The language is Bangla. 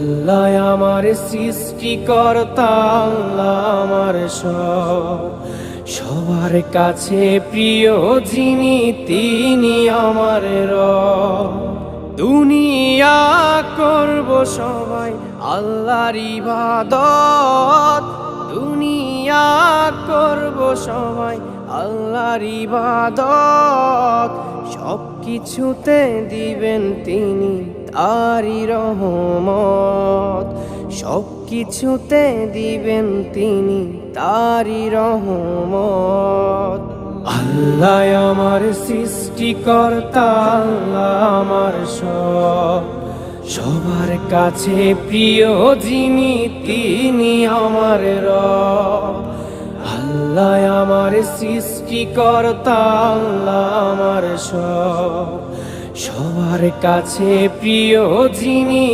আল্লাহ আমার সৃষ্টিকর্তা, আল্লাহ আমার সবার কাছে প্রিয় যিনি তিনি আমার রব। দুনিয়া করব সবাই আল্লাহর ইবাদত, দুনিয়া করব সবাই আল্লাহর ইবাদত। সব কিছুতে দিবেন তিনি তারই রহমত, সব কিছুতে দিবেন তিনি তারই রহমত। আল্লাহ আমার সৃষ্টিকর্তা, আল্লাহ আমার সবার কাছে প্রিয় যিনি তিনি আমার রব। আল্লাহ আমার সৃষ্টিকর্তা, আল্লাহ আমার সবার কাছে প্রিয় যিনি